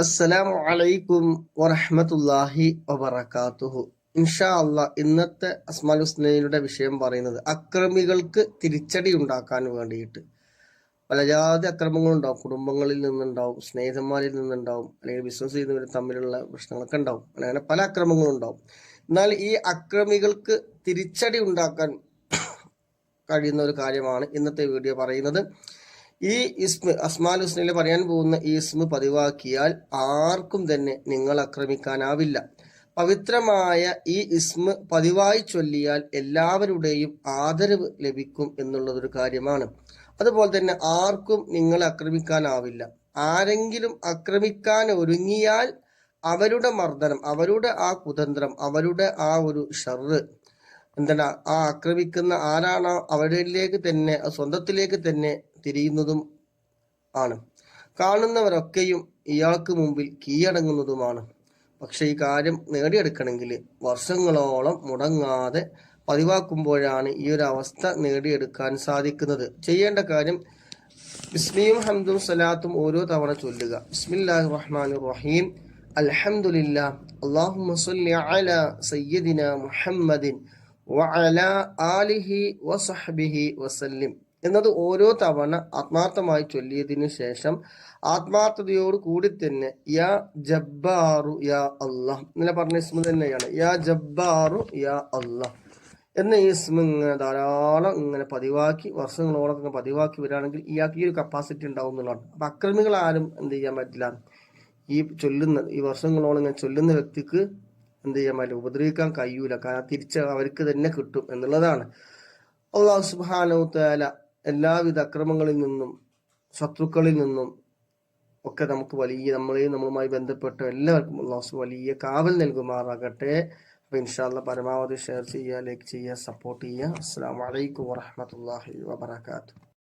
അസ്സലാമു അലൈക്കും വറഹ്മത്തുള്ളാഹി വബറകാതുഹു. ഇൻഷാ അല്ലാഹ് ഇന്നത്തെ അസ്മാഉൽ ഹുസ്നയുടെ വിഷയം പറയുന്നത് അക്രമികൾക്ക് തിരിച്ചടി ഉണ്ടാക്കാൻ വേണ്ടിയിട്ട് പലജാതി അക്രമങ്ങളുണ്ടാവും. കുടുംബങ്ങളിൽ നിന്നുണ്ടാവും, സ്നേഹിതന്മാരിൽ നിന്നുണ്ടാവും, അല്ലെങ്കിൽ ബിസിനസ് ചെയ്യുന്നവർ തമ്മിലുള്ള പ്രശ്നങ്ങളൊക്കെ ഉണ്ടാവും. അങ്ങനെ പല അക്രമങ്ങളും ഉണ്ടാവും. എന്നാൽ ഈ അക്രമികൾക്ക് തിരിച്ചടി ഉണ്ടാക്കാൻ കഴിയുന്ന ഒരു കാര്യമാണ് ഇന്നത്തെ വീഡിയോ പറയുന്നത്. ഈ ഇസ്മ അസ്മാഉൽ ഹുസ്നയിൽ പറയാൻ പോകുന്ന ഈ ഇസ്മ പതിവാക്കിയാൽ ആർക്കും തന്നെ നിങ്ങൾ ആക്രമിക്കാനാവില്ല. പവിത്രമായ ഈ ഇസ്മ പതിവായി ചൊല്ലിയാൽ എല്ലാവരുടെയും ആദരവ് ലഭിക്കും എന്നുള്ളതൊരു കാര്യമാണ്. അതുപോലെ തന്നെ ആർക്കും നിങ്ങളെ ആക്രമിക്കാനാവില്ല. ആരെങ്കിലും ആക്രമിക്കാൻ ഒരുങ്ങിയാൽ അവരുടെ മർദ്ദനം, അവരുടെ ആ കുതന്ത്രം, അവരുടെ ആ ഒരു ഷർറ് എന്താണ്, ആ ആക്രമിക്കുന്ന ആരാണോ അവരിലേക്ക് തന്നെ, സ്വന്തത്തിലേക്ക് തന്നെ തിരിയുന്നതും ആണ്. കാണുന്നവരൊക്കെയും ഇയാൾക്ക് മുമ്പിൽ കീഴടങ്ങുന്നതുമാണ്. പക്ഷെ ഈ കാര്യം നേടിയെടുക്കണമെങ്കിൽ വർഷങ്ങളോളം മുടങ്ങാതെ പതിവാക്കുമ്പോഴാണ് ഈ ഒരു അവസ്ഥ നേടിയെടുക്കാൻ സാധിക്കുന്നത്. ചെയ്യേണ്ട കാര്യം ബിസ്മിയും ഹംദും സലാത്തും ഓരോ തവണ ചൊല്ലുക. ബിസ്മില്ലാഹിർ റഹ്മാനിർ റഹീം, അൽഹംദുലില്ലാഹ്, അല്ലാഹുമ്മ സ്വല്ലി അലാ സയ്യിദിന മുഹമ്മദിൻ വഅലാ ആലിഹി വസഹ്ബിഹി വസല്ലിം എന്നത് ഓരോ തവണ ആത്മാർത്ഥമായി ചൊല്ലിയതിനു ശേഷം ആത്മാർത്ഥതയോട് കൂടി തന്നെ യാ ജബ്ബാറു യാ അല്ലാഹ് ഇന്നലെ പറഞ്ഞ ഇസ്മ തന്നെയാണ്. യാ ജബ്ബാറു യാ അല്ലാഹ് എന്ന ഈ ഇസ്മ ഇങ്ങനെ ധാരാളം ഇങ്ങനെ പതിവാക്കി വർഷങ്ങളോളം പതിവാക്കി വരികയാണെങ്കിൽ ഇയാൾക്ക് ഈ ഒരു കപ്പാസിറ്റി ഉണ്ടാവും എന്നുള്ളതാണ്. അപ്പൊ അക്രമികൾ ആരും എന്ത് ചെയ്യാൻ പറ്റില്ല. ഈ വർഷങ്ങളോളം ഇങ്ങനെ ചൊല്ലുന്ന വ്യക്തിക്ക് എന്ത് ചെയ്യാൻ പറ്റില്ല, ഉപദ്രവിക്കാൻ കഴിയൂല. കാരണം തിരിച്ച് അവർക്ക് തന്നെ കിട്ടും എന്നുള്ളതാണ്. അല്ലാഹു സുബ്ഹാനഹു തആല എല്ലാവിധ അക്രമങ്ങളിൽ നിന്നും ശത്രുക്കളിൽ നിന്നും ഒക്കെ നമുക്ക് നമ്മളെയും നമ്മളുമായി ബന്ധപ്പെട്ട എല്ലാവർക്കും അല്ലാഹു വലിയ കാവൽ നൽകുമാറാകട്ടെ. അപ്പൊ ഇൻഷാ അല്ലാഹ് പരമാവധി ഷെയർ ചെയ്യുക, ലൈക്ക് ചെയ്യുക, സപ്പോർട്ട് ചെയ്യുക. അസ്സലാമു അലൈക്കും വറഹ്മത്തുള്ളാഹി വബറകാതുഹു.